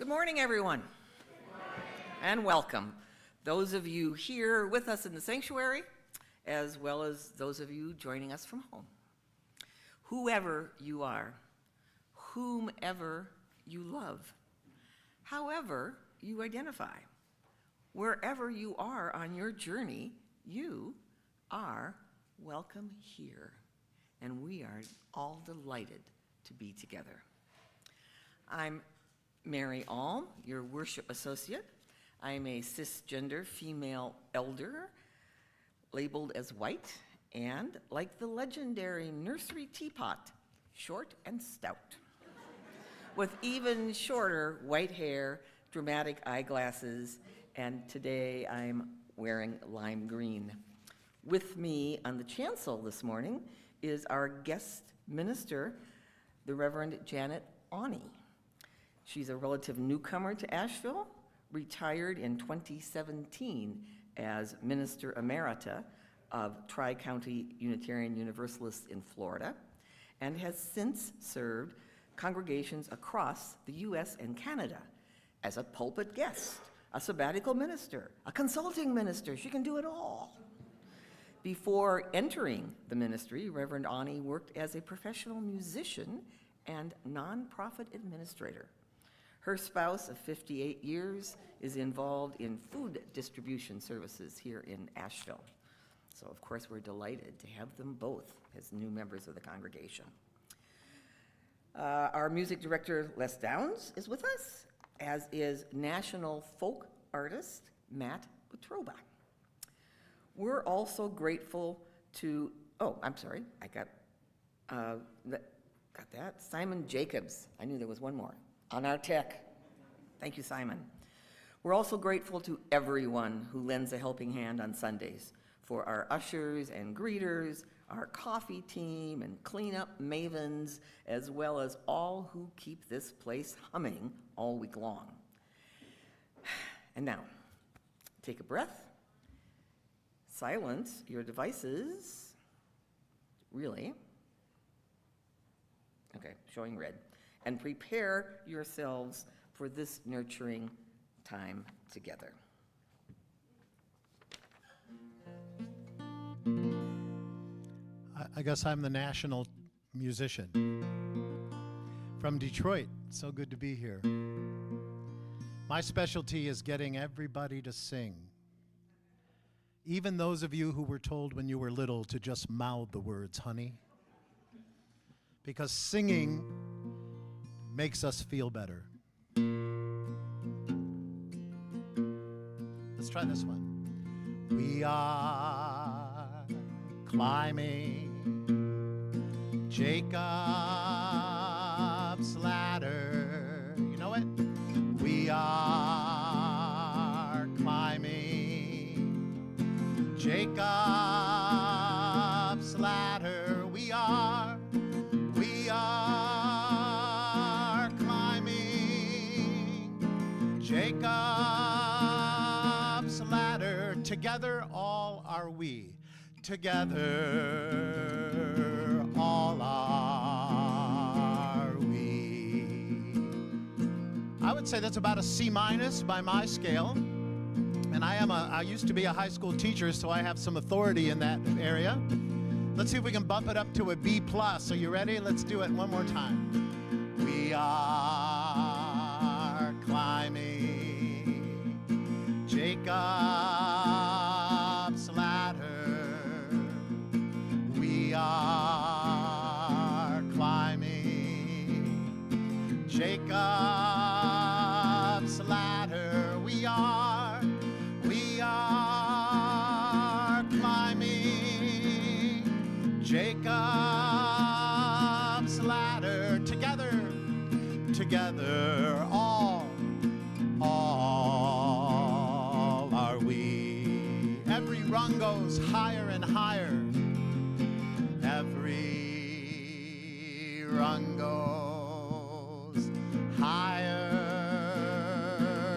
Good morning, everyone. And welcome. Those of you here with us in the sanctuary, as well as those of you joining us from home. Whoever you are, whomever you love, however you identify, wherever you are on your journey, you are welcome here. And we are all delighted to be together. I'm Mary Alm, your worship associate. I'm a cisgender female elder, labeled as white, and like the legendary nursery teapot, short and stout, with even shorter white hair, dramatic eyeglasses, and today I'm wearing lime green. With me on the chancel this morning is our guest minister, the Reverend Janet Onnie. She's a relative newcomer to Asheville, retired in 2017 as Minister Emerita of Tri-County Unitarian Universalists in Florida, and has since served congregations across the U.S. and Canada as a pulpit guest, a sabbatical minister, a consulting minister. She can do it all. Before entering the ministry, Reverend Onnie worked as a professional musician and nonprofit administrator. Her spouse of 58 years is involved in food distribution services here in Asheville. So of course we're delighted to have them both as new members of the congregation. Our music director, Les Downs, is with us, as is national folk artist, Matt Watroba. We're also grateful to, got that. Simon Jacobs, I knew there was one more, on our tech. Thank you, Simon. We're also grateful to everyone who lends a helping hand on Sundays, for our ushers and greeters, our coffee team and cleanup mavens, as well as all who keep this place humming all week long. And now, take a breath, silence your devices, really, okay, showing red, and prepare yourselves for this nurturing time together. I guess I'm the national musician. From Detroit, so good to be here. My specialty is getting everybody to sing. Even those of you who were told when you were little to just mouth the words, honey. Because singing makes us feel better. Let's try this one. We are climbing Jacob's ladder. You know it? We are climbing Jacob's ladder. We are climbing Jacob's ladder. Together all are we. Together all are we. I would say that's about a C- by my scale. And I used to be a high school teacher, so I have some authority in that area. Let's see if we can bump it up to a B+. Are you ready? Let's do it one more time. We are climbing Jacob's ladder. We are climbing Jacob's ladder. We are climbing Jacob's ladder. Together all are we. Every rung goes higher and higher. Every rung goes higher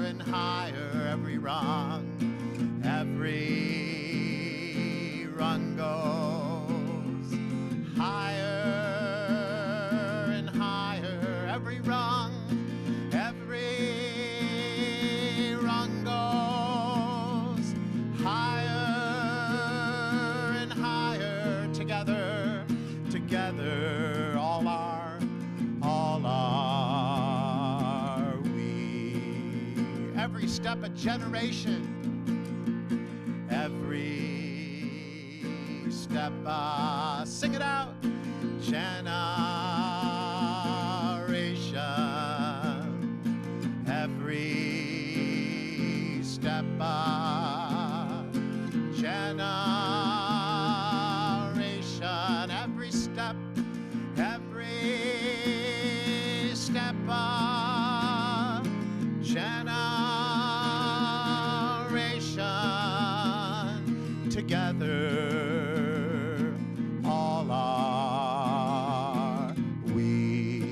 and higher. Every rung goes higher and higher. Every rung step, a generation. Every step, sing it out. Generation. Every step, generation. Every step, generation. Together, all are we.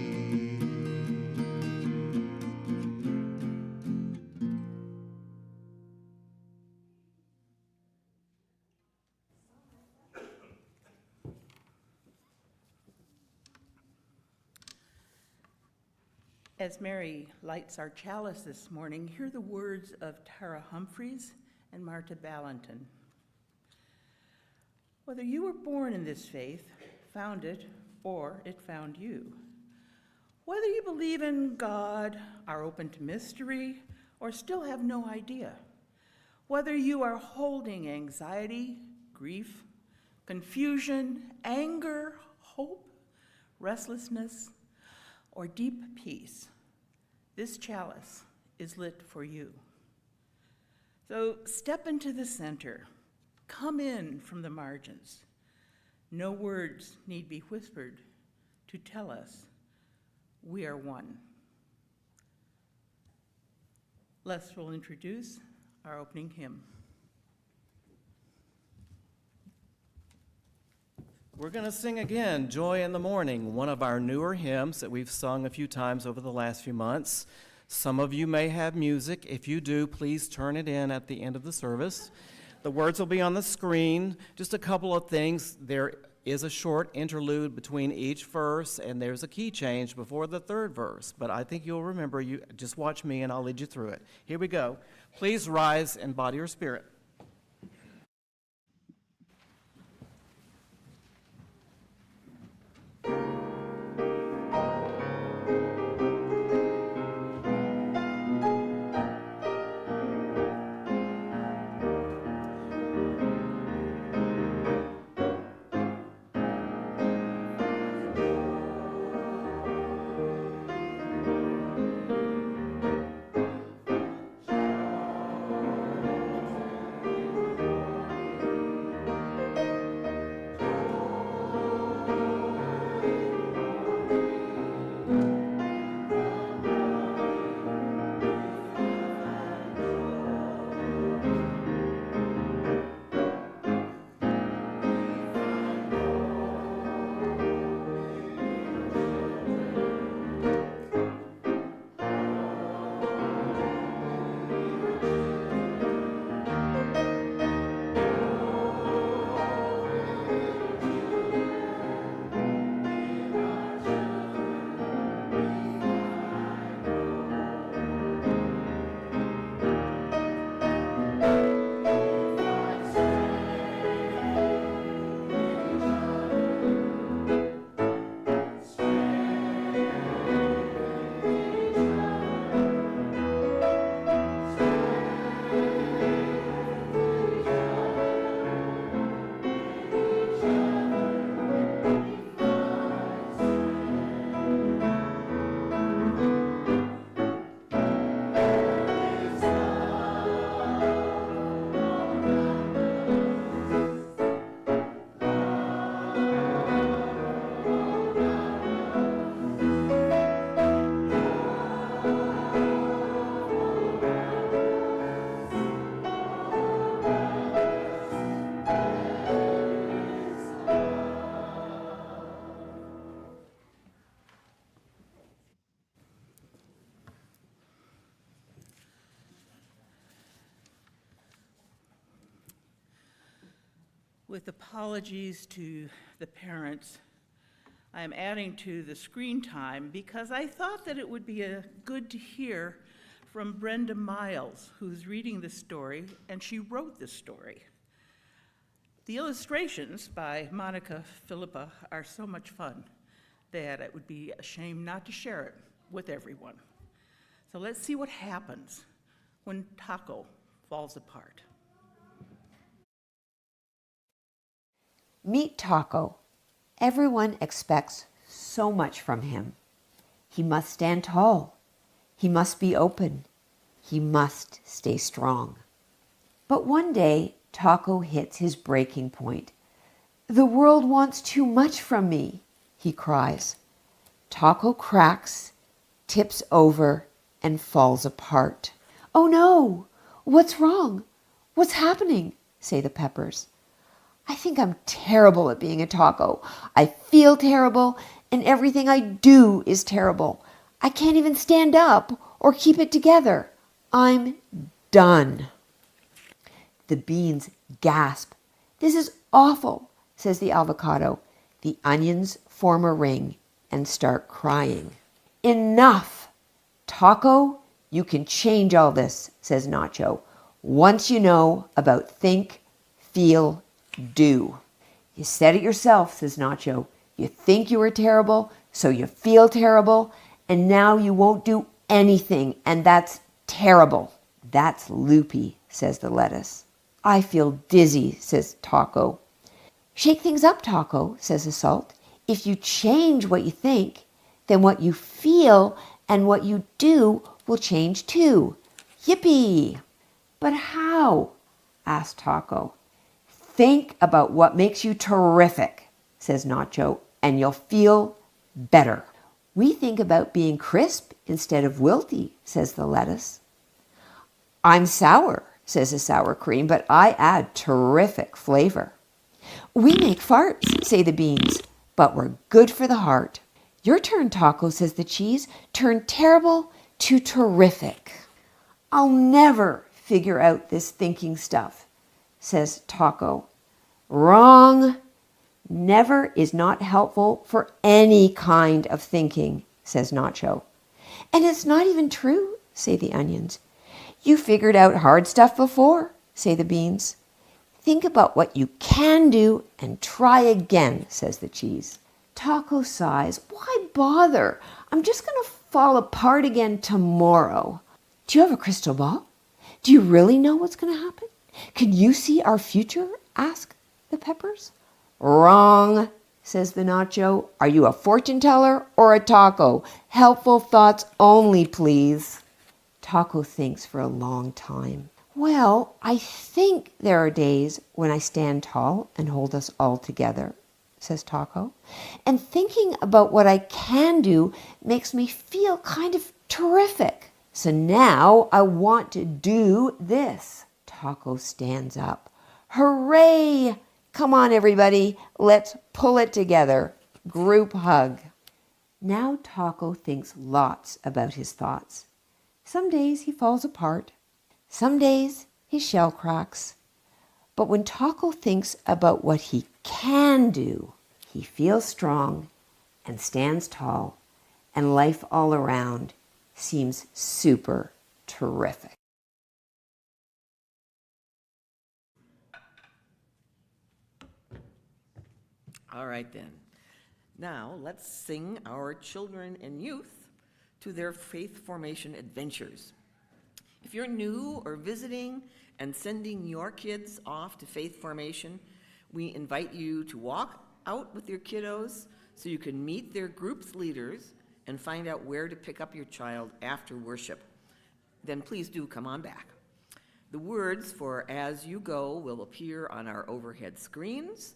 As Mary lights our chalice this morning, hear the words of Tara Humphreys and Marta Ballantyne. Whether you were born in this faith, found it, or it found you, whether you believe in God, are open to mystery, or still have no idea, whether you are holding anxiety, grief, confusion, anger, hope, restlessness, or deep peace, this chalice is lit for you. So step into the center. Come in from the margins. No words need be whispered to tell us we are one. Les will introduce our opening hymn. We're going to sing again, Joy in the Morning, one of our newer hymns that we've sung a few times over the last few months. Some of you may have music. If you do, please turn it in at the end of the service. The words will be on the screen. Just a couple of things. There is a short interlude between each verse, and there's a key change before the third verse. But I think you'll remember. You just watch me, and I'll lead you through it. Here we go. Please rise in body or spirit. With apologies to the parents, I am adding to the screen time because I thought that it would be good to hear from Brenda Miles, who's reading the story, and she wrote the story. The illustrations by Monica Philippa are so much fun that it would be a shame not to share it with everyone. So let's see what happens when Taco falls apart. Meet Taco. Everyone expects so much from him. He must stand tall. He must be open. He must stay strong. But one day, Taco hits his breaking point. "The world wants too much from me," he cries. Taco cracks, tips over, and falls apart. "Oh no! What's wrong? What's happening?" say the peppers. "I think I'm terrible at being a taco. I feel terrible, and everything I do is terrible. I can't even stand up or keep it together. I'm done." The beans gasp. "This is awful," says the avocado. The onions form a ring and start crying. "Enough! Taco, you can change all this," says Nacho, "once you know about think, feel, do." "You said it yourself," says Nacho. "You think you were terrible, so you feel terrible, and now you won't do anything, and that's terrible." "That's loopy," says the lettuce. "I feel dizzy," says Taco. "Shake things up, Taco," says the salt. "If you change what you think, then what you feel and what you do will change too. Yippee!" "But how?" asked Taco. "Think about what makes you terrific," says Nacho, "and you'll feel better." "We think about being crisp instead of wilty," says the lettuce. "I'm sour," says the sour cream, "but I add terrific flavor." "We make farts," say the beans, "but we're good for the heart." "Your turn, Taco," says the cheese. "Turn terrible to terrific." "I'll never figure out this thinking stuff," says Taco. "Wrong. Never is not helpful for any kind of thinking," says Nacho. "And it's not even true," say the onions. "You figured out hard stuff before," say the beans. "Think about what you can do and try again," says the cheese. Taco sighs. "Why bother? I'm just going to fall apart again tomorrow." "Do you have a crystal ball? Do you really know what's going to happen? Can you see our future?" ask the peppers. "Wrong," says the Nacho. "Are you a fortune teller or a taco? Helpful thoughts only, please." Taco thinks for a long time. "Well, I think there are days when I stand tall and hold us all together," says Taco. "And thinking about what I can do makes me feel kind of terrific. So now I want to do this." Taco stands up. "Hooray! Come on, everybody. Let's pull it together." Group hug. Now Taco thinks lots about his thoughts. Some days he falls apart. Some days his shell cracks. But when Taco thinks about what he can do, he feels strong and stands tall, and life all around seems super terrific. All right then. Now let's sing our children and youth to their faith formation adventures. If you're new or visiting and sending your kids off to faith formation, we invite you to walk out with your kiddos so you can meet their group's leaders and find out where to pick up your child after worship. Then please do come on back. The words for "As You Go" will appear on our overhead screens.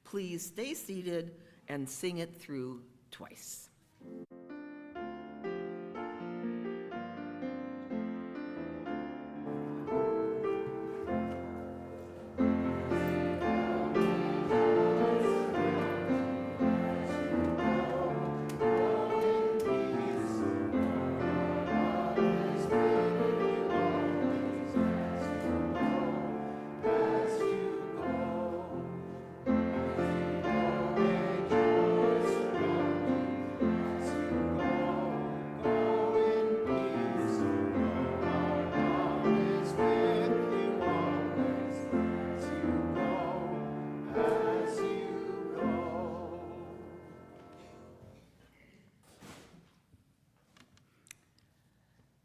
Please stay seated and sing it through twice.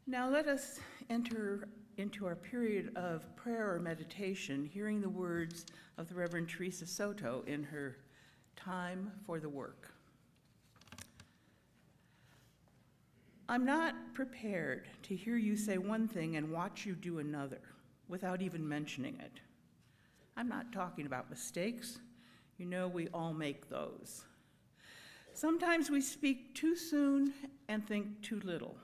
Now let us enter into our period of prayer or meditation, hearing the words of the Reverend Teresa Soto in her Time for the Work. I'm not prepared to hear you say one thing and watch you do another without even mentioning it. I'm not talking about mistakes. You know we all make those. Sometimes we speak too soon and think too little.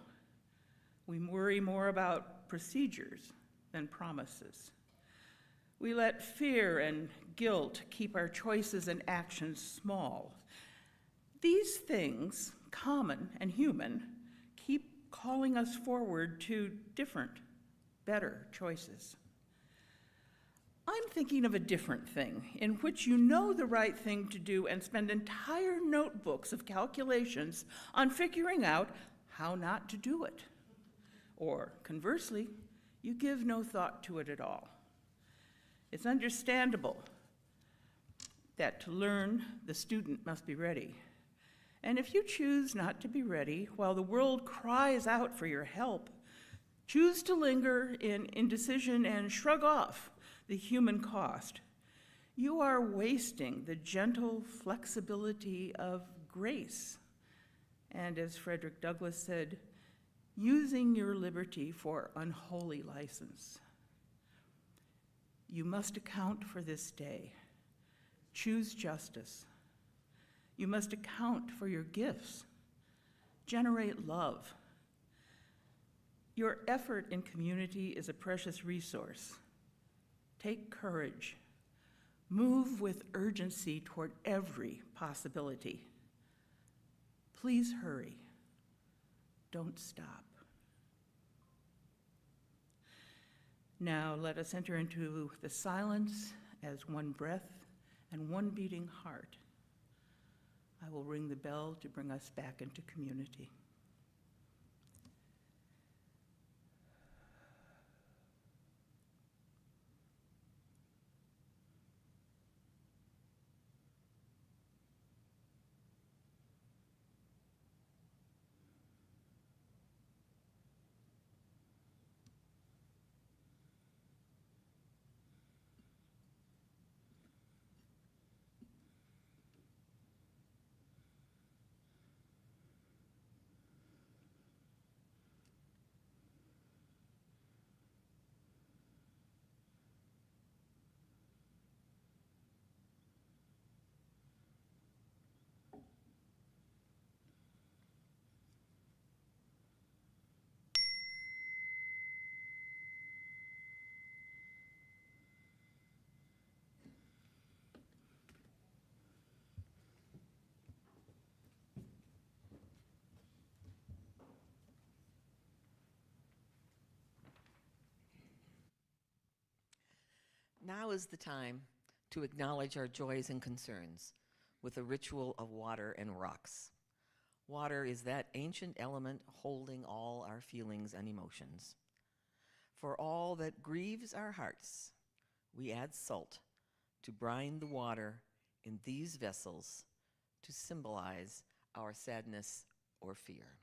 We worry more about procedures than promises. We let fear and guilt keep our choices and actions small. These things, common and human, keep calling us forward to different, better choices. I'm thinking of a different thing in which you know the right thing to do and spend entire notebooks of calculations on figuring out how not to do it. Or conversely, you give no thought to it at all. It's understandable that to learn, the student must be ready. And if you choose not to be ready while the world cries out for your help, choose to linger in indecision and shrug off the human cost, you are wasting the gentle flexibility of grace. And as Frederick Douglass said, using your liberty for unholy license. You must account for this day. Choose justice. You must account for your gifts. Generate love. Your effort in community is a precious resource. Take courage. Move with urgency toward every possibility. Please hurry. Don't stop. Now let us enter into the silence as one breath and one beating heart. I will ring the bell to bring us back into community. Now is the time to acknowledge our joys and concerns with a ritual of water and rocks. Water is that ancient element holding all our feelings and emotions. For all that grieves our hearts, we add salt to brine the water in these vessels to symbolize our sadness or fear.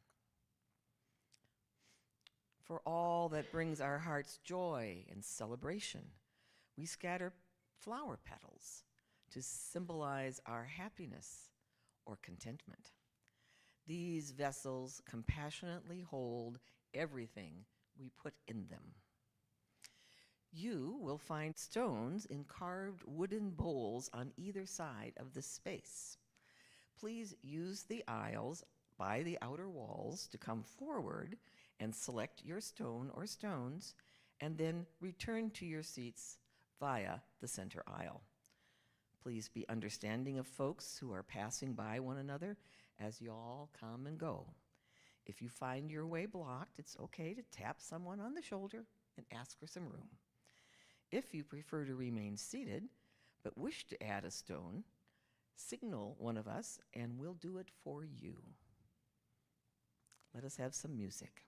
For all that brings our hearts joy and celebration, we scatter flower petals to symbolize our happiness or contentment. These vessels compassionately hold everything we put in them. You will find stones in carved wooden bowls on either side of the space. Please use the aisles by the outer walls to come forward and select your stone or stones, and then return to your seats via the center aisle. Please be understanding of folks who are passing by one another as you all come and go. If you find your way blocked, it's okay to tap someone on the shoulder and ask for some room. If you prefer to remain seated but wish to add a stone, signal one of us and we'll do it for you. Let us have some music.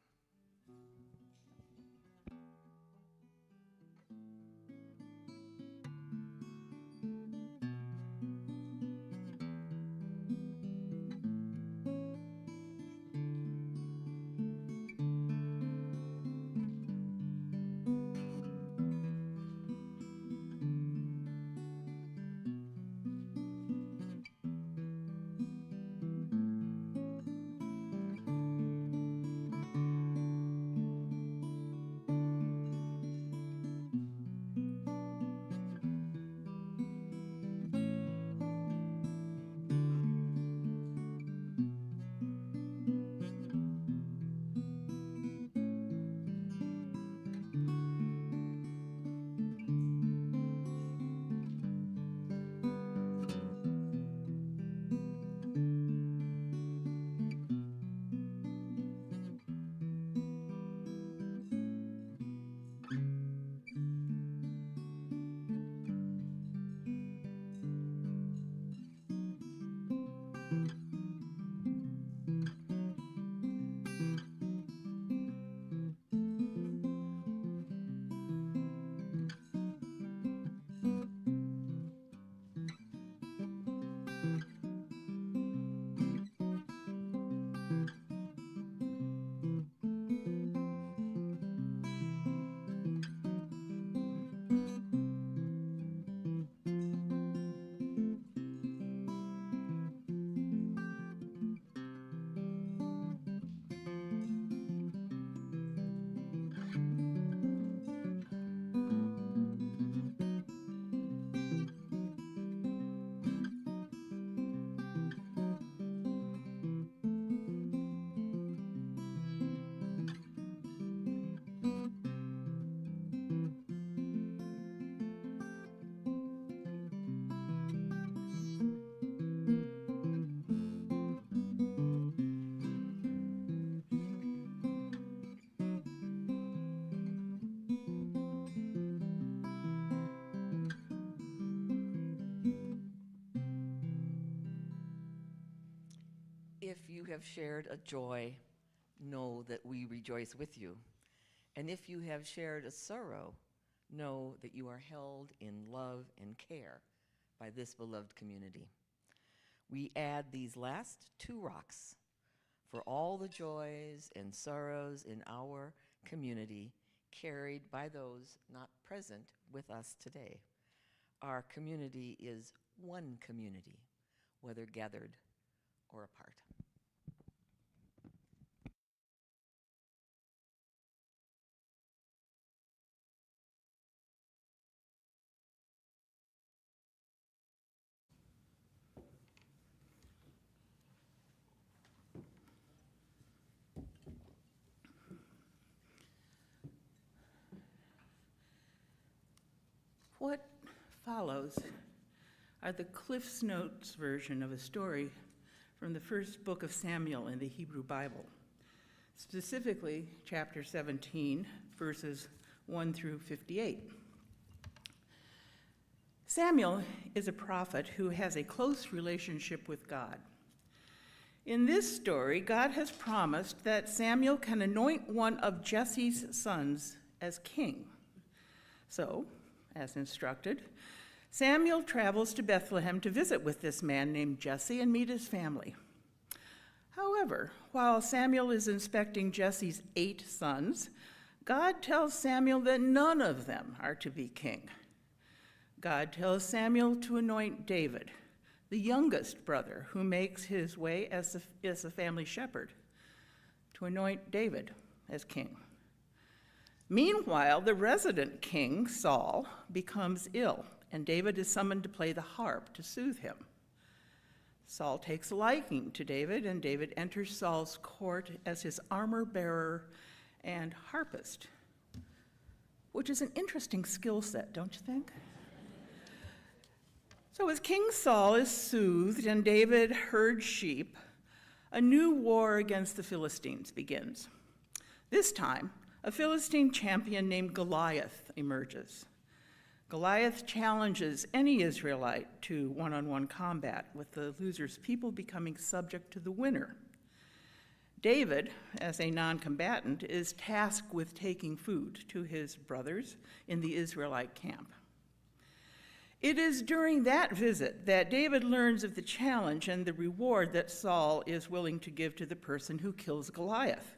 have shared a joy, know that we rejoice with you. And if you have shared a sorrow, know that you are held in love and care by this beloved community. We add these last two rocks for all the joys and sorrows in our community carried by those not present with us today. Our community is one community, whether gathered or apart. What follows are the Cliff's Notes version of a story from the first book of Samuel in the Hebrew Bible, specifically chapter 17, verses 1 through 58. Samuel is a prophet who has a close relationship with God. In this story, God has promised that Samuel can anoint one of Jesse's sons as king. So, as instructed, Samuel travels to Bethlehem to visit with this man named Jesse and meet his family. However, while Samuel is inspecting Jesse's 8 sons, God tells Samuel that none of them are to be king. God tells Samuel to anoint David, the youngest brother who makes his way as a family shepherd, to anoint David as king. Meanwhile, the resident king, Saul, becomes ill, and David is summoned to play the harp to soothe him. Saul takes a liking to David, and David enters Saul's court as his armor bearer and harpist, which is an interesting skill set, don't you think? So as King Saul is soothed and David herds sheep, a new war against the Philistines begins. This time, a Philistine champion named Goliath emerges. Goliath challenges any Israelite to one-on-one combat, with the loser's people becoming subject to the winner. David, as a non-combatant, is tasked with taking food to his brothers in the Israelite camp. It is during that visit that David learns of the challenge and the reward that Saul is willing to give to the person who kills Goliath: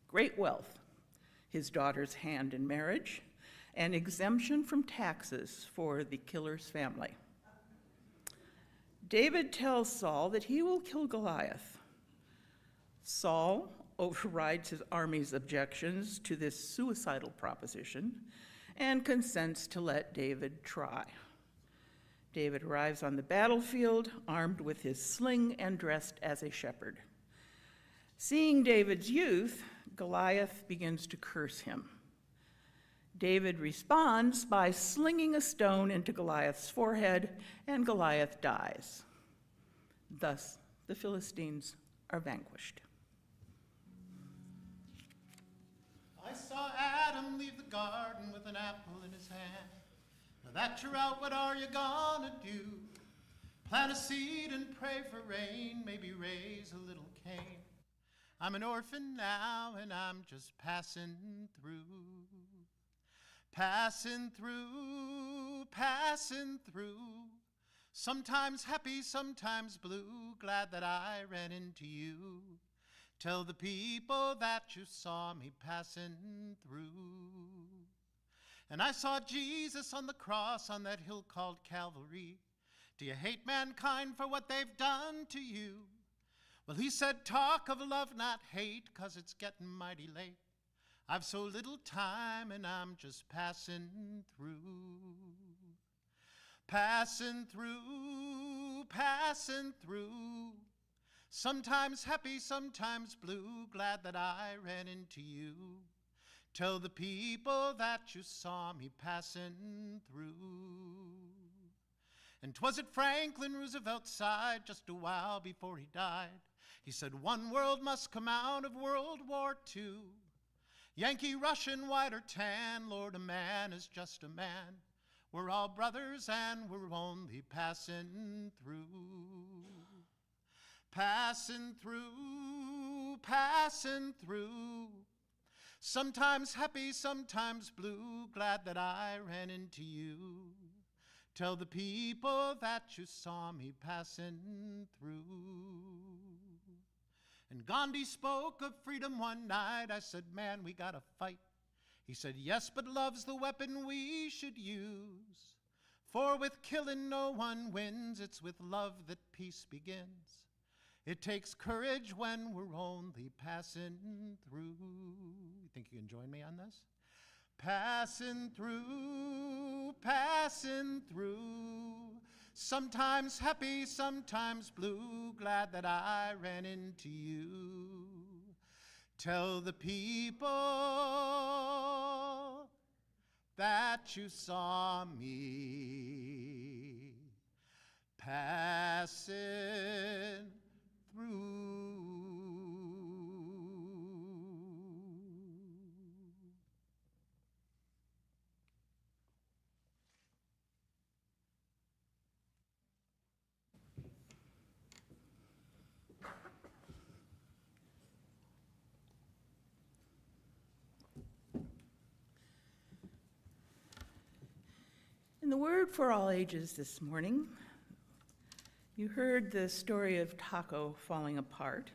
great wealth, his daughter's hand in marriage, and exemption from taxes for the killer's family. David tells Saul that he will kill Goliath. Saul overrides his army's objections to this suicidal proposition and consents to let David try. David arrives on the battlefield, armed with his sling and dressed as a shepherd. Seeing David's youth, Goliath begins to curse him. David responds by slinging a stone into Goliath's forehead, and Goliath dies. Thus, the Philistines are vanquished. I saw Adam leave the garden with an apple in his hand. Now that you're out, what are you gonna do? Plant a seed and pray for rain, maybe raise a little cane. I'm an orphan now and I'm just passing through. Passing through, passing through. Sometimes happy, sometimes blue, glad that I ran into you. Tell the people that you saw me passing through. And I saw Jesus on the cross on that hill called Calvary. Do you hate mankind for what they've done to you? Well, he said, talk of love, not hate, 'cause it's getting mighty late. I've so little time and I'm just passing through. Passing through, passing through. Sometimes happy, sometimes blue, glad that I ran into you. Tell the people that you saw me passing through. And 'twas at Franklin Roosevelt's side just a while before he died. He said, one world must come out of World War II. Yankee, Russian, white or tan, Lord, a man is just a man. We're all brothers and we're only passing through. Passing through, passing through. Sometimes happy, sometimes blue, glad that I ran into you. Tell the people that you saw me passing through. And Gandhi spoke of freedom one night. I said, man, we gotta fight. He said, yes, but love's the weapon we should use. For with killing no one wins, it's with love that peace begins. It takes courage when we're only passing through. You think you can join me on this? Passing through, passing through. Sometimes happy, sometimes blue, glad that I ran into you. Tell the people that you saw me passing through. In the Word for All Ages this morning, you heard the story of Taco falling apart,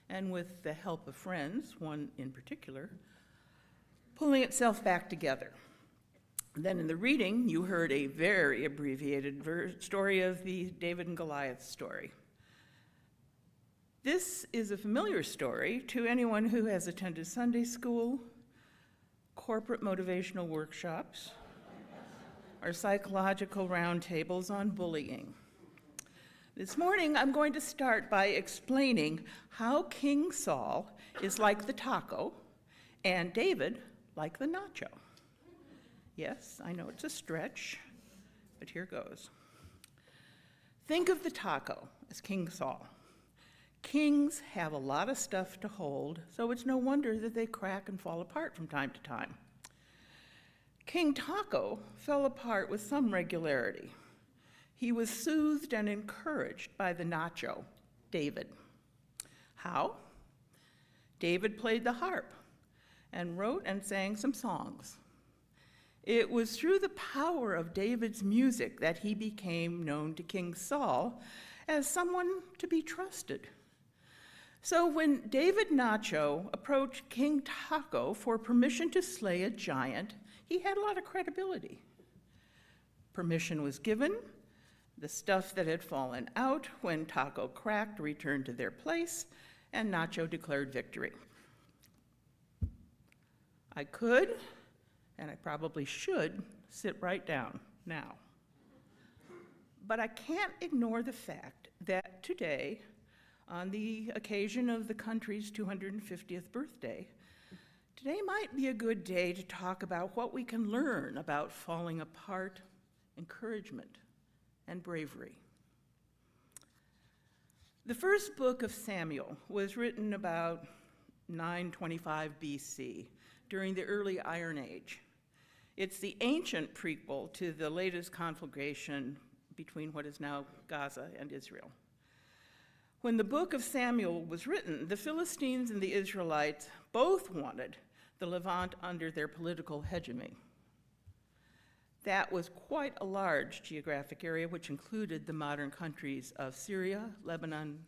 and with the help of friends, one in particular, pulling itself back together. Then in the reading, you heard a very abbreviated story of the David and Goliath story. This is a familiar story to anyone who has attended Sunday school, corporate motivational workshops, or psychological roundtables on bullying. This morning, I'm going to start by explaining how King Saul is like the taco and David like the nacho. Yes, I know it's a stretch, but here goes. Think of the taco as King Saul. Kings have a lot of stuff to hold, so it's no wonder that they crack and fall apart from time to time. King Taco fell apart with some regularity. He was soothed and encouraged by the nacho, David. How? David played the harp and wrote and sang some songs. It was through the power of David's music that he became known to King Saul as someone to be trusted. So when David Nacho approached King Taco for permission to slay a giant, he had a lot of credibility. Permission was given. The stuff that had fallen out when Taco cracked returned to their place, and Nacho declared victory. I could, and I probably should, sit right down now. But I can't ignore the fact that today, on the occasion of the country's 250th birthday, today might be a good day to talk about what we can learn about falling apart, encouragement, and bravery. The first book of Samuel was written about 925 BC, during the early Iron Age. It's the ancient prequel to the latest conflagration between what is now Gaza and Israel. When the book of Samuel was written, the Philistines and the Israelites both wanted the Levant under their political hegemony. That was quite a large geographic area, which included the modern countries of Syria, Lebanon,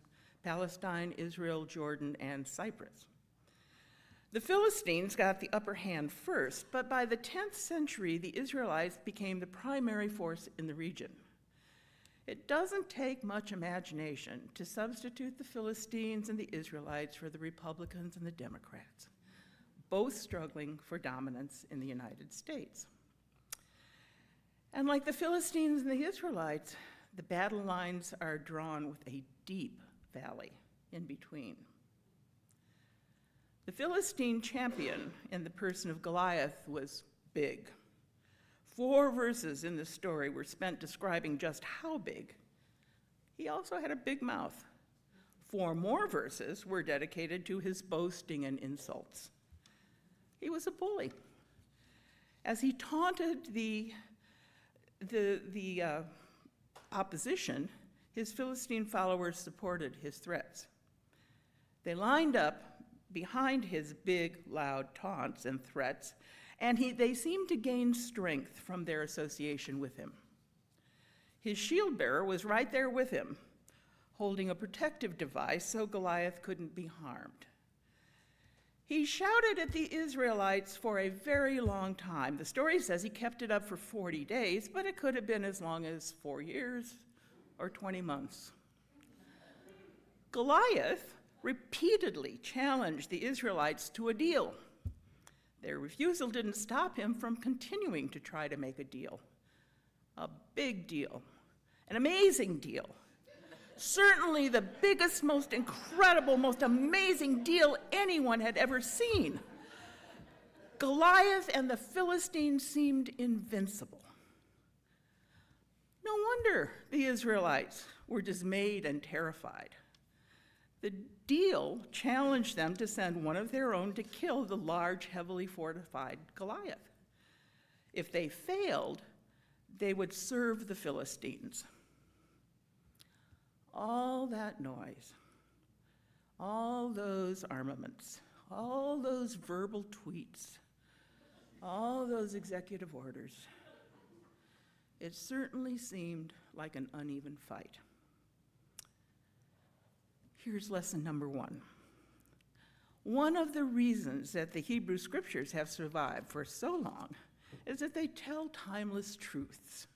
Palestine, Israel, Jordan, and Cyprus. The Philistines got the upper hand first, but by the 10th century, the Israelites became the primary force in the region. It doesn't take much imagination to substitute the Philistines and the Israelites for the Republicans and the Democrats, both struggling for dominance in the United States. And like the Philistines and the Israelites, the battle lines are drawn with a deep valley in between. The Philistine champion in the person of Goliath was big. 4 verses in the story were spent describing just how big. He also had a big mouth. 4 more verses were dedicated to his boasting and insults. He was a bully. As he taunted the opposition, his Philistine followers supported his threats. They lined up behind his big, loud taunts and threats, and they seemed to gain strength from their association with him. His shield bearer was right there with him, holding a protective device so Goliath couldn't be harmed. He shouted at the Israelites for a very long time. The story says he kept it up for 40 days, but it could have been as long as 4 years or 20 months. Goliath repeatedly challenged the Israelites to a deal. Their refusal didn't stop him from continuing to try to make a deal. A big deal, an amazing deal. Certainly the biggest, most incredible, most amazing deal anyone had ever seen. Goliath and the Philistines seemed invincible. No wonder the Israelites were dismayed and terrified. The deal challenged them to send one of their own to kill the large, heavily fortified Goliath. If they failed, they would serve the Philistines. All that noise, all those armaments, all those verbal tweets, all those executive orders, it certainly seemed like an uneven fight. Here's lesson number 1. One of the reasons that the Hebrew Scriptures have survived for so long is that they tell timeless truths.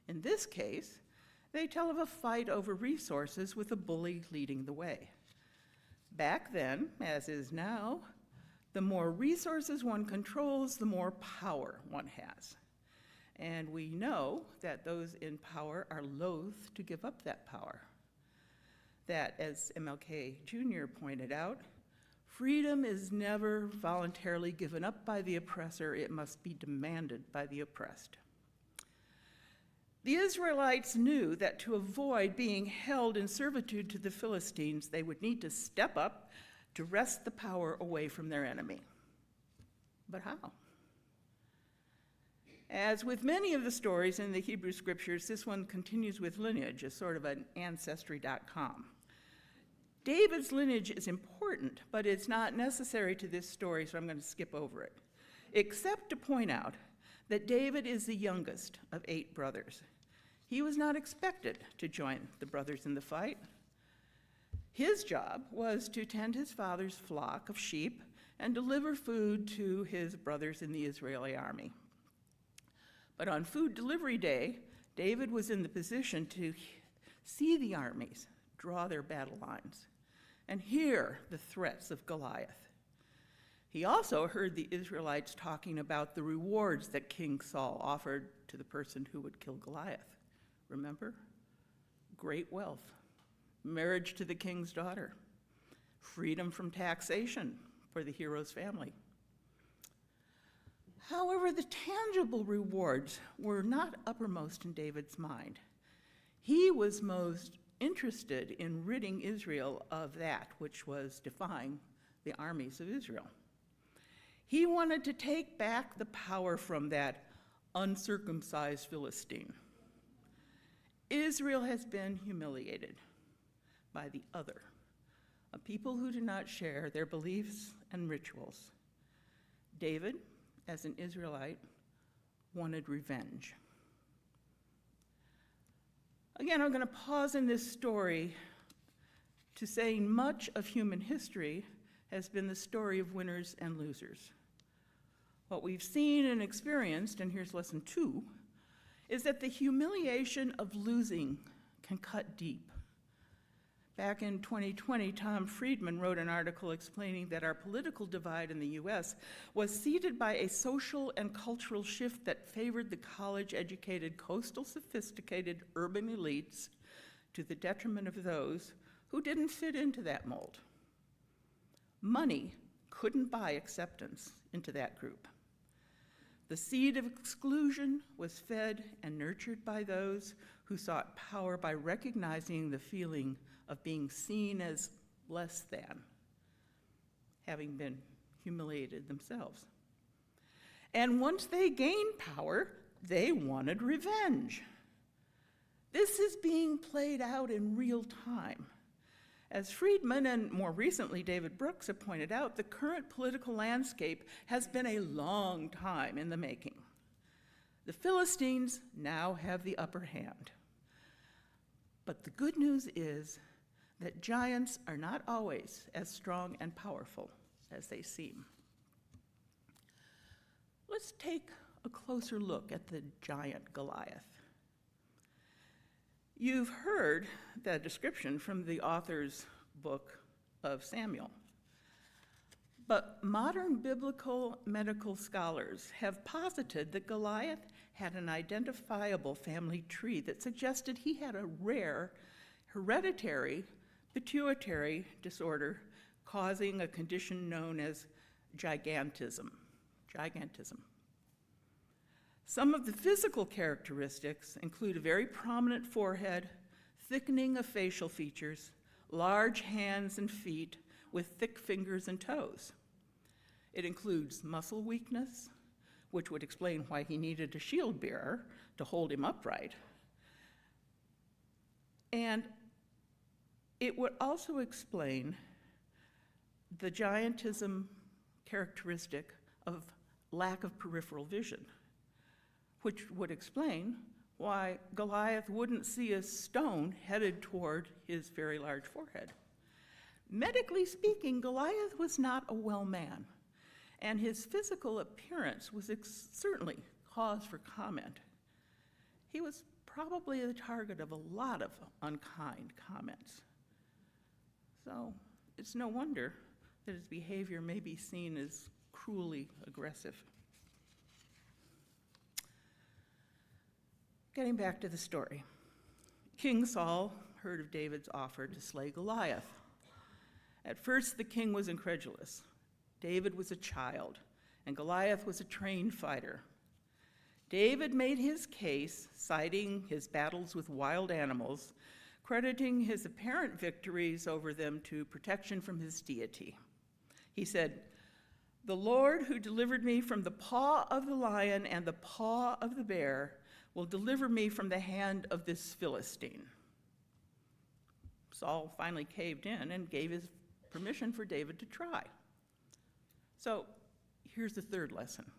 In this case, they tell of a fight over resources with a bully leading the way. Back then, as is now, the more resources one controls, the more power one has. And we know that those in power are loath to give up that power. That, as MLK Jr. pointed out, freedom is never voluntarily given up by the oppressor, it must be demanded by the oppressed. The Israelites knew that to avoid being held in servitude to the Philistines, they would need to step up to wrest the power away from their enemy. But how? As with many of the stories in the Hebrew Scriptures, this one continues with lineage, as sort of an ancestry.com. David's lineage is important, but it's not necessary to this story, so I'm going to skip over it, except to point out that David is the youngest of 8 brothers. He was not expected to join the brothers in the fight. His job was to tend his father's flock of sheep and deliver food to his brothers in the Israeli army. But on food delivery day, David was in the position to see the armies draw their battle lines and hear the threats of Goliath. He also heard the Israelites talking about the rewards that King Saul offered to the person who would kill Goliath. Remember? Great wealth, marriage to the king's daughter, freedom from taxation for the hero's family. However, the tangible rewards were not uppermost in David's mind. He was most interested in ridding Israel of that which was defying the armies of Israel. He wanted to take back the power from that uncircumcised Philistine. Israel has been humiliated by the other, a people who do not share their beliefs and rituals. David, as an Israelite, wanted revenge. Again, I'm going to pause in this story to say much of human history has been the story of winners and losers. What we've seen and experienced, and here's lesson 2, is that the humiliation of losing can cut deep. Back in 2020, Tom Friedman wrote an article explaining that our political divide in the US was seeded by a social and cultural shift that favored the college-educated, coastal, sophisticated urban elites to the detriment of those who didn't fit into that mold. Money couldn't buy acceptance into that group. The seed of exclusion was fed and nurtured by those who sought power by recognizing the feeling of being seen as less than, having been humiliated themselves. And once they gained power, they wanted revenge. This is being played out in real time. As Friedman and more recently David Brooks have pointed out, the current political landscape has been a long time in the making. The Philistines now have the upper hand. But the good news is that giants are not always as strong and powerful as they seem. Let's take a closer look at the giant Goliath. You've heard that description from the author's book of Samuel. But modern biblical medical scholars have posited that Goliath had an identifiable family tree that suggested he had a rare hereditary pituitary disorder causing a condition known as gigantism. Some of the physical characteristics include a very prominent forehead, thickening of facial features, large hands and feet with thick fingers and toes. It includes muscle weakness, which would explain why he needed a shield bearer to hold him upright. And it would also explain the giantism characteristic of lack of peripheral vision, which would explain why Goliath wouldn't see a stone headed toward his very large forehead. Medically speaking, Goliath was not a well man, and his physical appearance was certainly cause for comment. He was probably the target of a lot of unkind comments. So it's no wonder that his behavior may be seen as cruelly aggressive. Getting back to the story, King Saul heard of David's offer to slay Goliath. At first, the king was incredulous. David was a child, and Goliath was a trained fighter. David made his case, citing his battles with wild animals, crediting his apparent victories over them to protection from his deity. He said, "The Lord who delivered me from the paw of the lion and the paw of the bear will deliver me from the hand of this Philistine." Saul finally caved in and gave his permission for David to try. So here's the third lesson.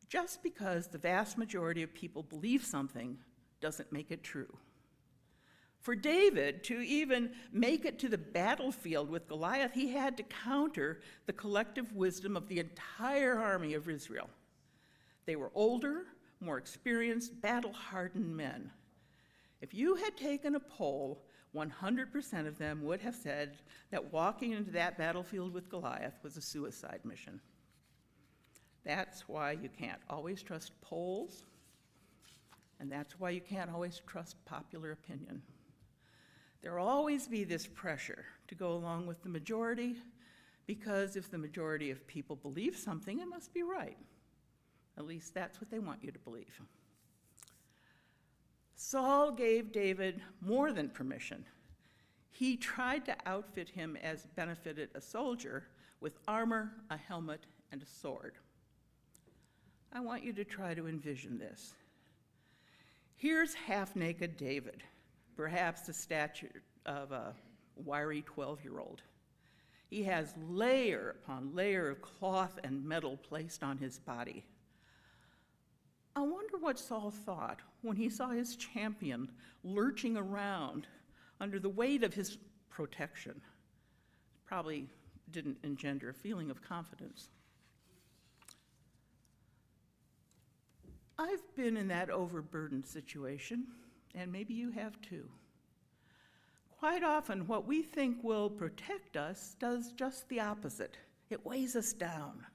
Just because the vast majority of people believe something doesn't make it true. For David to even make it to the battlefield with Goliath, he had to counter the collective wisdom of the entire army of Israel. They were older, more experienced, battle-hardened men. If you had taken a poll, 100% of them would have said that walking into that battlefield with Goliath was a suicide mission. That's why you can't always trust polls, and that's why you can't always trust popular opinion. There will always be this pressure to go along with the majority, because if the majority of people believe something, it must be right. At least that's what they want you to believe. Saul gave David more than permission. He tried to outfit him as benefited a soldier with armor, a helmet, and a sword. I want you to try to envision this. Here's half-naked David, perhaps the stature of a wiry 12-year-old. He has layer upon layer of cloth and metal placed on his body. I wonder what Saul thought when he saw his champion lurching around under the weight of his protection. Probably didn't engender a feeling of confidence. I've been in that overburdened situation, and maybe you have too. Quite often, what we think will protect us does just the opposite. It weighs us down.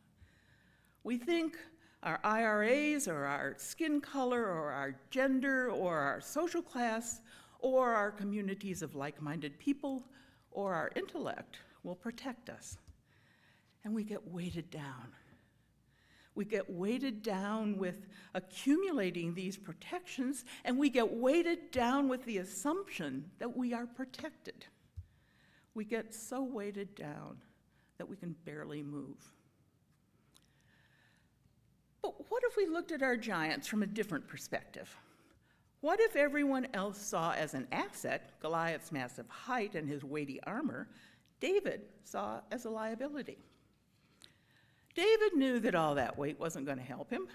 We think our IRAs or our skin color or our gender or our social class or our communities of like-minded people or our intellect will protect us. And we get weighted down. We get weighted down with accumulating these protections, and we get weighted down with the assumption that we are protected. We get so weighted down that we can barely move. But what if we looked at our giants from a different perspective? What if everyone else saw as an asset Goliath's massive height and his weighty armor David saw as a liability? David knew that all that weight wasn't going to help him.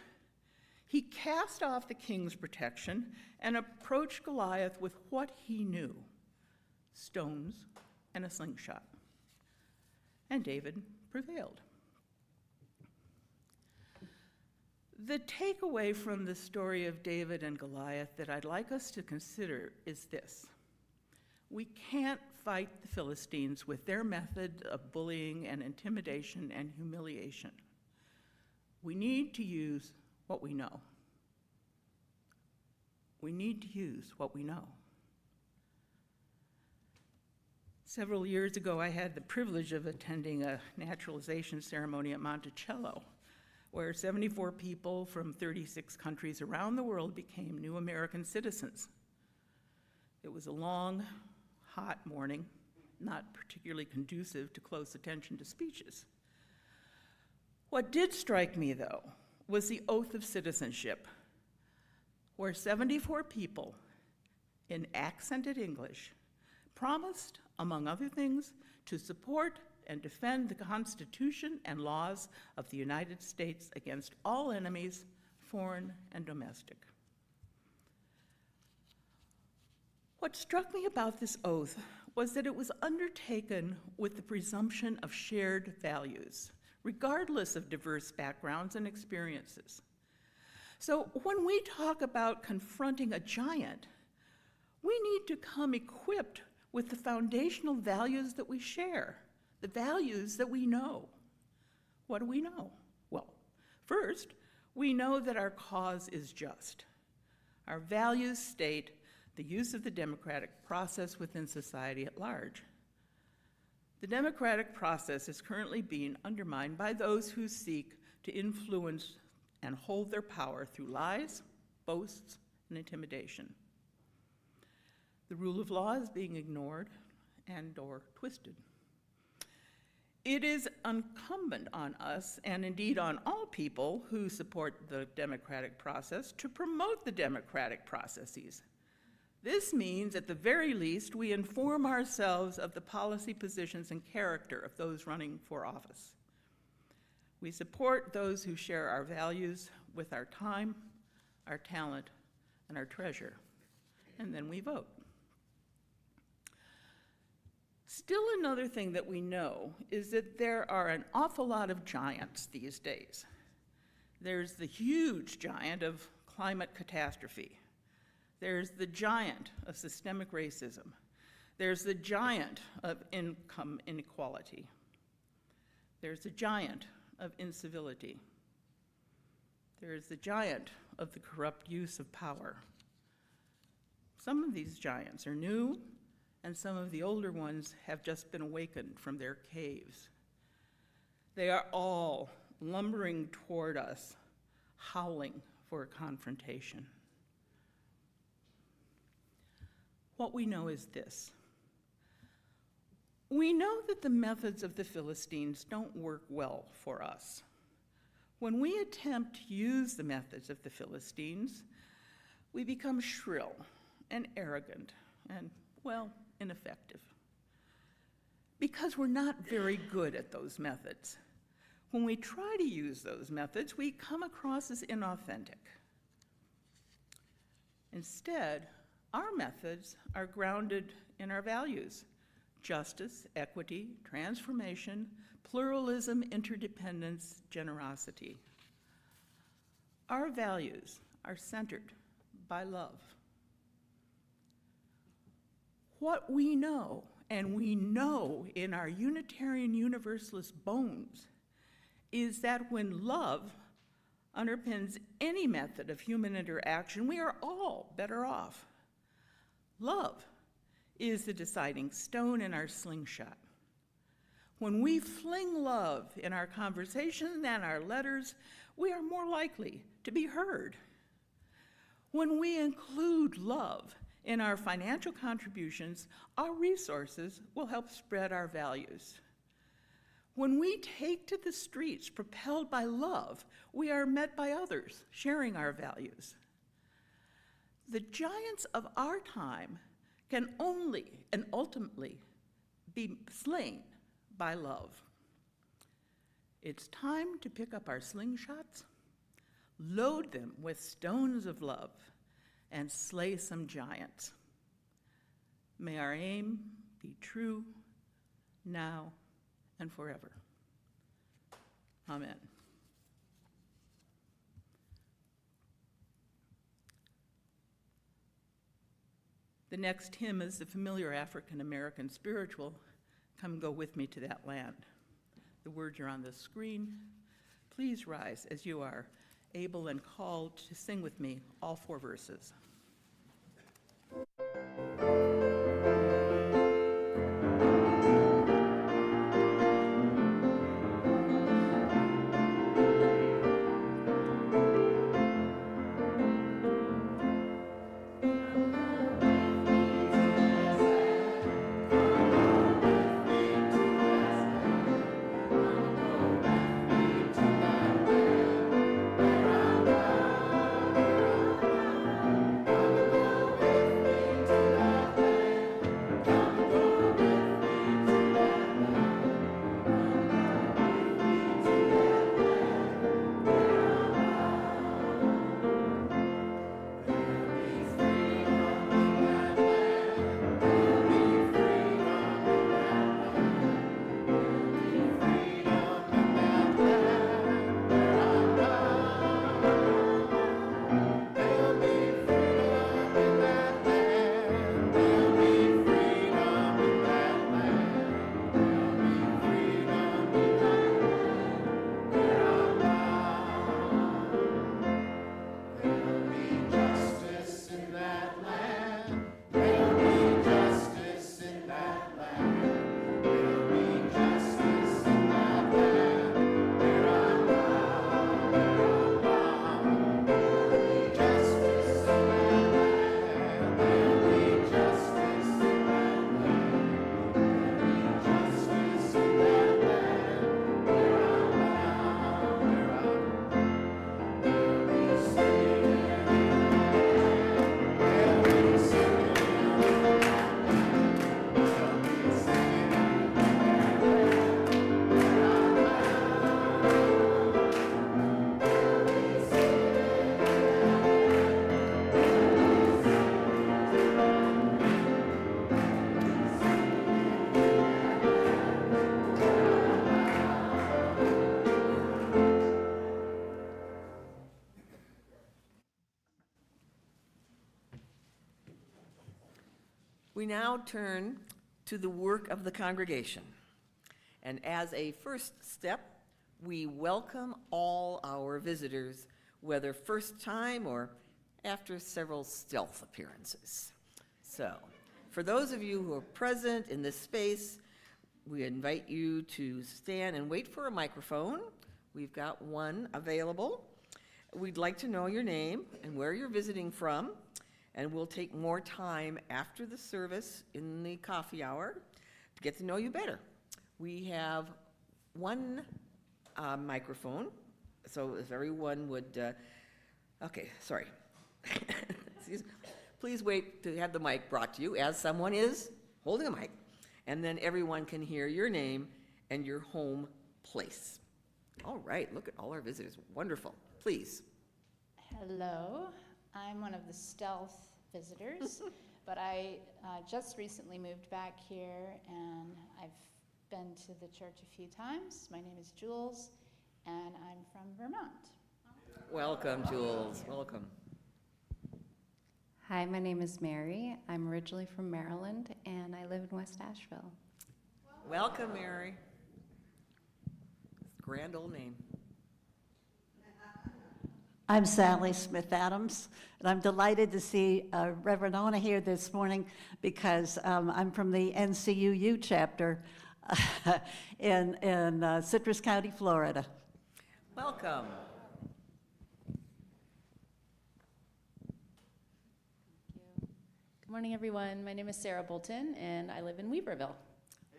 He cast off the king's protection and approached Goliath with what he knew: stones and a slingshot. And David prevailed. The takeaway from the story of David and Goliath that I'd like us to consider is this: we can't fight the Philistines with their method of bullying and intimidation and humiliation. We need to use what we know. We need to use what we know. Several years ago, I had the privilege of attending a naturalization ceremony at Monticello, where 74 people from 36 countries around the world became new American citizens. It was a long, hot morning, not particularly conducive to close attention to speeches. What did strike me, though, was the oath of citizenship, where 74 people, in accented English, promised, among other things, to support and defend the Constitution and laws of the United States against all enemies, foreign and domestic. What struck me about this oath was that it was undertaken with the presumption of shared values, regardless of diverse backgrounds and experiences. So when we talk about confronting a giant, we need to come equipped with the foundational values that we share, the values that we know. What do we know? Well, first, we know that our cause is just. Our values state the use of the democratic process within society at large. The democratic process is currently being undermined by those who seek to influence and hold their power through lies, boasts, and intimidation. The rule of law is being ignored and/or twisted. It is incumbent on us, and indeed on all people who support the democratic process, to promote the democratic processes. This means, at the very least, we inform ourselves of the policy positions and character of those running for office. We support those who share our values with our time, our talent, and our treasure, and then we vote. Still, another thing that we know is that there are an awful lot of giants these days. There's the huge giant of climate catastrophe. There's the giant of systemic racism. There's the giant of income inequality. There's the giant of incivility. There's the giant of the corrupt use of power. Some of these giants are new, and some of the older ones have just been awakened from their caves. They are all lumbering toward us, howling for a confrontation. What we know is this: we know that the methods of the Philistines don't work well for us. When we attempt to use the methods of the Philistines, we become shrill and arrogant and, well, ineffective, because we're not very good at those methods. When we try to use those methods, we come across as inauthentic. Instead, our methods are grounded in our values: justice, equity, transformation, pluralism, interdependence, generosity. Our values are centered by love. What we know, and we know in our Unitarian Universalist bones, is that when love underpins any method of human interaction, we are all better off. Love is the deciding stone in our slingshot. When we fling love in our conversations and our letters, we are more likely to be heard. When we include love in our financial contributions, our resources will help spread our values. When we take to the streets propelled by love, we are met by others sharing our values. The giants of our time can only and ultimately be slain by love. It's time to pick up our slingshots, load them with stones of love, and slay some giants. May our aim be true now and forever. Amen. The next hymn is the familiar African American spiritual, Come Go With Me to That Land. The words are on the screen. Please rise as you are able and called to sing with me all 4 verses. We now turn to the work of the congregation. And as a first step, we welcome all our visitors, whether first time or after several stealth appearances. So, for those of you who are present in this space, we invite you to stand and wait for a microphone. We've got one available. We'd like to know your name and where you're visiting from, and we'll take more time after the service in the coffee hour to get to know you better. We have one microphone, so if everyone would, okay, sorry. Please wait to have the mic brought to you as someone is holding a mic, and then everyone can hear your name and your home place. All right, look at all our visitors. Wonderful. Please. Hello, I'm one of the stealth visitors, but I just recently moved back here and I've been to the church a few times. My name is Jules and I'm from Vermont. Welcome, Jules. Welcome. Hi, my name is Mary. I'm originally from Maryland and I live in West Asheville. Welcome, Mary. Grand old name. I'm Sally Smith Adams, and I'm delighted to see Reverend Onnie here this morning because I'm from the NCUU chapter in Citrus County, Florida. Welcome. Good morning, everyone. My name is Sarah Bolton, and I live in Weaverville.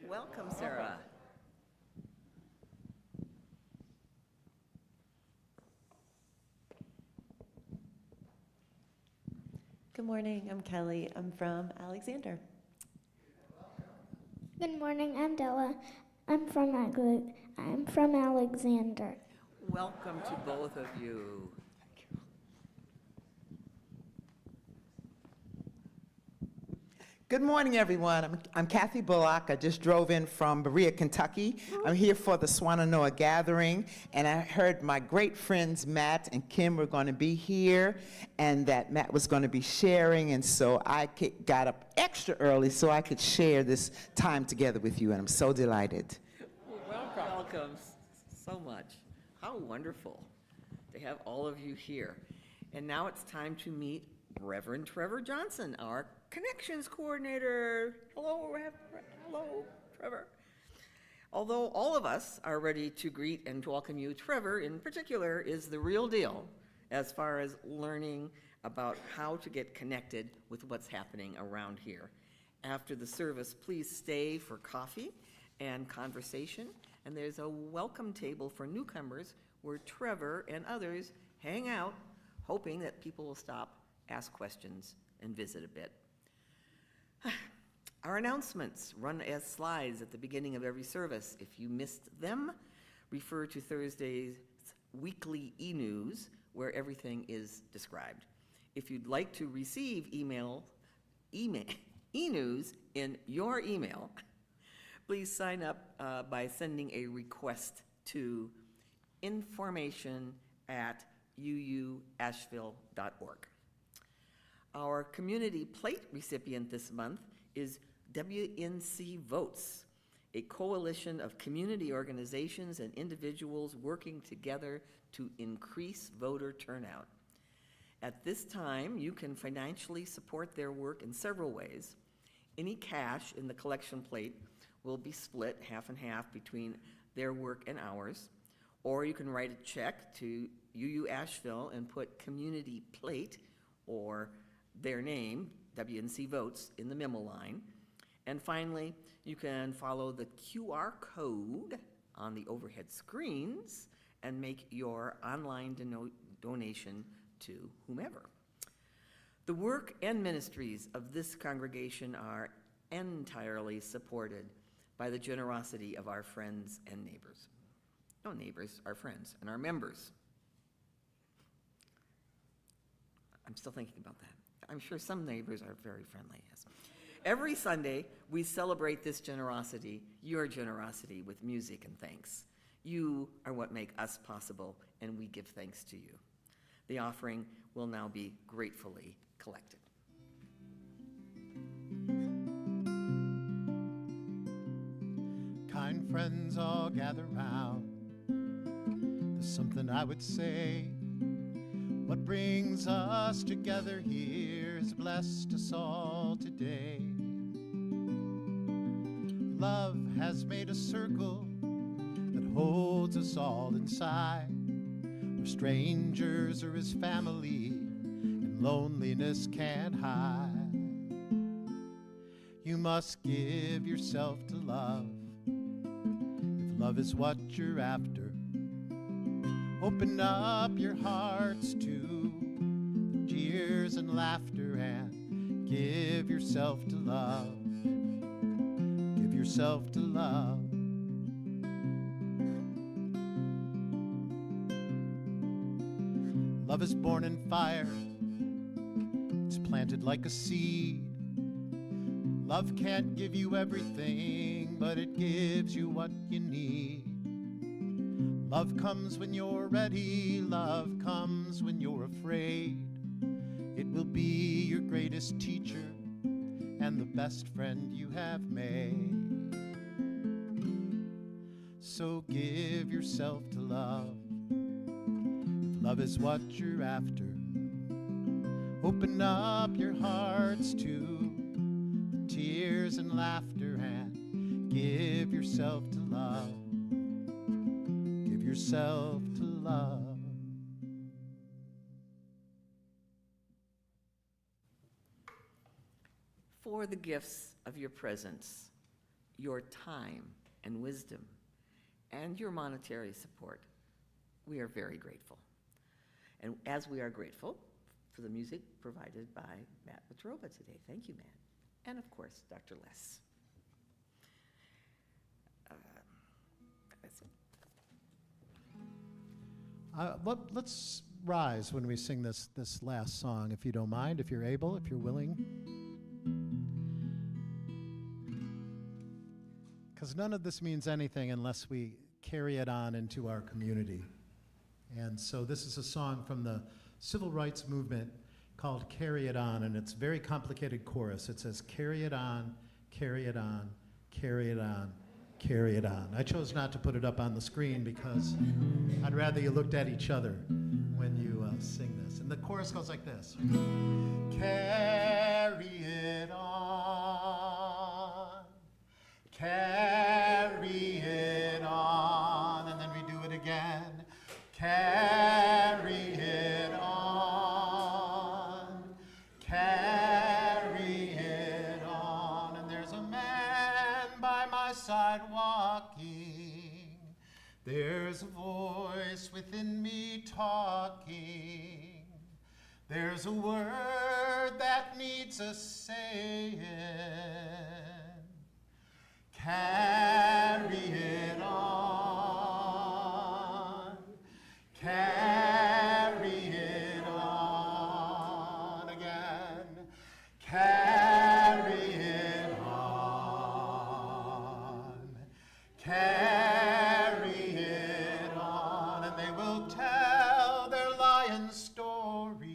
Welcome, Sarah. Good morning, I'm Kelly. I'm from Alexander. Good morning, I'm Della. I'm from Alexander. Welcome to both of you. Good morning, everyone. I'm Kathy Bullock. I just drove in from Berea, Kentucky. I'm here for the Swananoa gathering, and I heard my great friends Matt and Kim were going to be here, and that Matt was going to be sharing, and so I got up extra early so I could share this time together with you, and I'm so delighted. Welcome so much. How wonderful to have all of you here. And now it's time to meet Reverend Trevor Johnson, our Connections Coordinator. Hello, hello, Trevor. Although all of us are ready to greet and to welcome you, Trevor in particular is the real deal as far as learning about how to get connected with what's happening around here. After the service, please stay for coffee and conversation, and there's a welcome table for newcomers where Trevor and others hang out, hoping that people will stop, ask questions, and visit a bit. Our announcements run as slides at the beginning of every service. If you missed them, refer to Thursday's weekly e-news, where everything is described. If you'd like to receive e-news in your email, please sign up by sending a request to information@uuasheville.org. Our community plate recipient this month is WNC Votes, a coalition of community organizations and individuals working together to increase voter turnout. At this time, you can financially support their work in several ways. Any cash in the collection plate will be split half and half between their work and ours, or you can write a check to UU Asheville and put community plate or their name, WNC Votes, in the memo line. And finally, you can follow the QR code on the overhead screens and make your online donation to whomever. The work and ministries of this congregation are entirely supported by the generosity of our friends and neighbors. No neighbors, our friends and our members. I'm still thinking about that. I'm sure some neighbors are very friendly, yes. Every Sunday, we celebrate this generosity, your generosity, with music and thanks. You are what make us possible, and we give thanks to you. The offering will now be gratefully collected. Kind friends all gather round. There's something I would say. What brings us together here has blessed us all today. Love has made a circle that holds us all inside, where strangers are as family and loneliness can't hide. You must give yourself to love, if love is what you're after. Open up your hearts to the tears and laughter and give yourself to love. Give yourself to love. Love is born in fire. It's planted like a seed. Love can't give you everything, but it gives you what you need. Love comes when you're ready, love comes when you're afraid. It will be your greatest teacher and the best friend you have made. So give yourself to love, if love is what you're after. Open up your hearts to the tears and laughter and give yourself to love. Yourself to love. For the gifts of your presence, your time and wisdom, and your monetary support, we are very grateful. And as we are grateful for the music provided by Matt Watroba today. Thank you, Matt. And of course, Dr. Les. That's it. Let's rise when we sing this last song, if you don't mind, if you're able, if you're willing. Because none of this means anything unless we carry it on into our community. And so this is a song from the civil rights movement called Carry It On, and it's a very complicated chorus. It says, carry it on, carry it on, carry it on, carry it on. I chose not to put it up on the screen because I'd rather you looked at each other when you sing this. And the chorus goes like this. Carry it on, carry it on, and then we do it again. Carry it on, carry it on, and there's a man by my side walking. There's a voice within me talking. There's a word that needs a saying. Carry it on, carry it on again. Carry it on, carry it on, and they will tell their lion stories,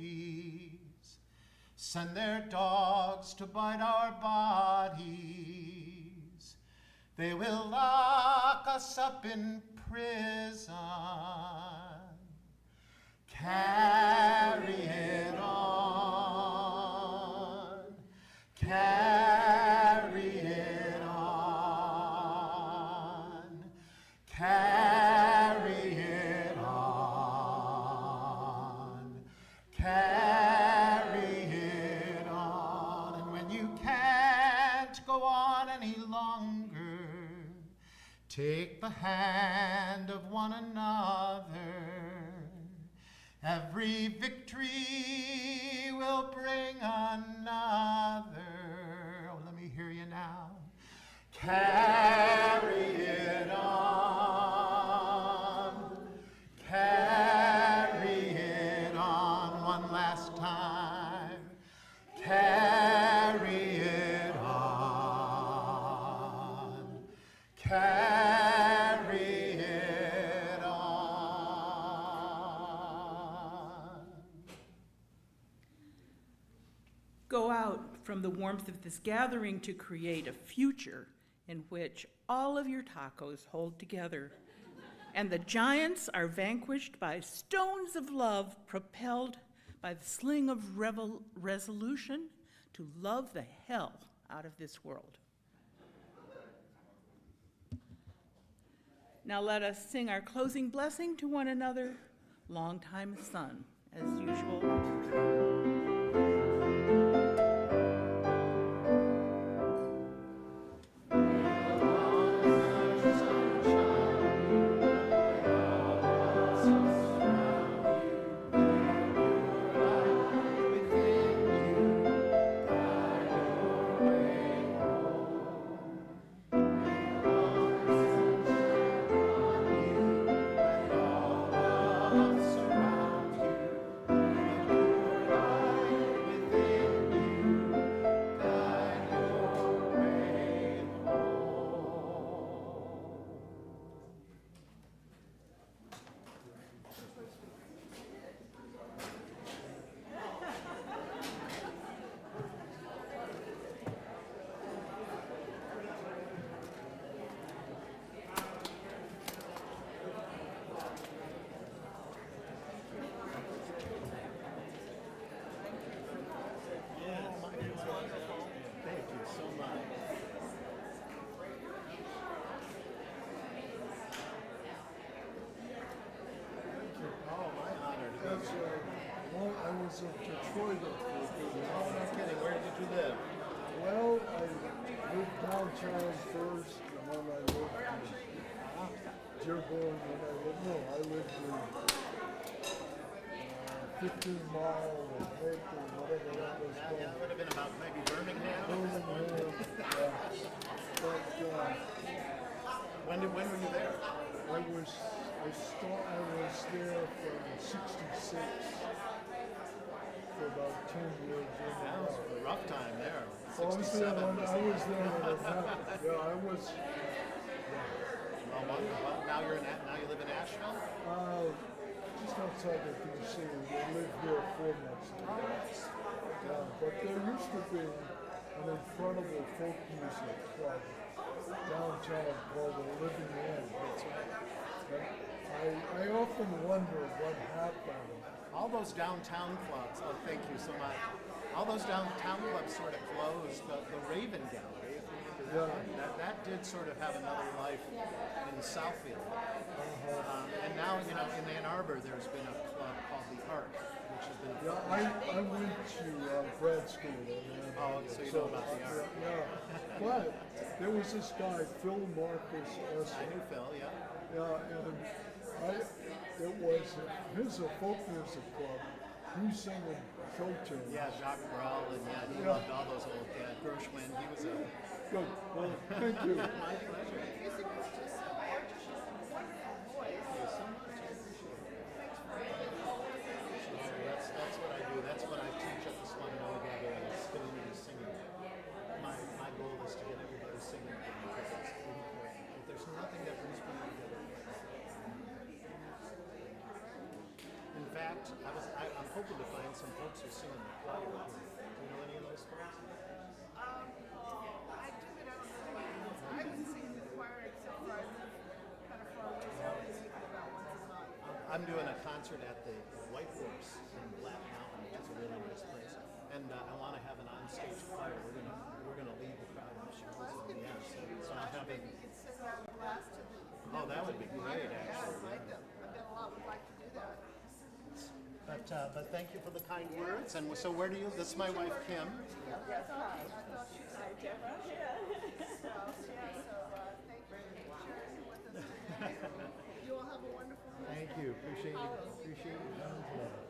send their dogs to bite our bodies. They will lock us up in prison. Carry it on, carry it on, carry it on, carry it on. And when you can't go on any longer, take the hand of one another. Every victory will bring another. Oh, let me hear you now. Carry it on. Carry it on one last time. Carry it on. Carry it on. Go out from the warmth of this gathering to create a future in which all of your tacos hold together and the giants are vanquished by stones of love propelled by the sling of resolution to love the hell out of this world. Now let us sing our closing blessing to one another, longtime son, as usual. I was in Detroit. Oh, no kidding. Where did you live? Well, I lived downtown first, and then I lived in Dearborn, and I lived in 15 Mile or Lake or whatever that was Yeah, called. it would have been about maybe Birmingham. Birmingham, yeah. But When were you there? I was there from '66 for about 10 years. That was a rough time there. I was there 67. when it happened. Yeah, I was. Well, now you live in Asheville? Just outside of D.C. We lived here 4 months ago. Yeah, but there used to be an incredible folk music club downtown called the Living Inn. I often wonder what happened. All those downtown clubs, oh, thank you so much. All those downtown clubs sort of closed. The Raven Gallery, if you remember that did sort of have another life in Southfield. And now, in Ann Arbor, there's been a club called the Ark, which has been I went to grad school in Ann Arbor. so you know about the Ark. Yeah, but there was this guy, Phil Marcus Esser. I knew Phil, yeah. Yeah, and it was his folk music club. He was singing show tunes. Yeah, Jacques Brel, and he loved all those old Gershwin. He was a... Good. Well, thank you. My pleasure. That's what I do. That's what I teach at the Swannanoa Gathering. It's community singing. My goal is to get everybody singing again because it's really important. But there's nothing that brings people together. In fact, I'm hoping to find some folks who sing in the choir here. Do you know any of those folks? I can sing in the choir except for I live kind of far away, so I only make it about once a month. I'm doing a concert at the White Horse in Black Mountain, which is a really nice place. And I want to have an on-stage choir. We're gonna lead the crowd in shows. So I'm having. Maybe you could send out a blast to the. Oh, that would be great, Yeah, actually. I bet a lot would like to do that. But thank you for the kind words. And so where do you? This is my wife Kim. Yes, hi. I thought she said Deborah. Yeah. So thank you for sharing with us today. You all have a wonderful night. Thank you. Appreciate you coming today.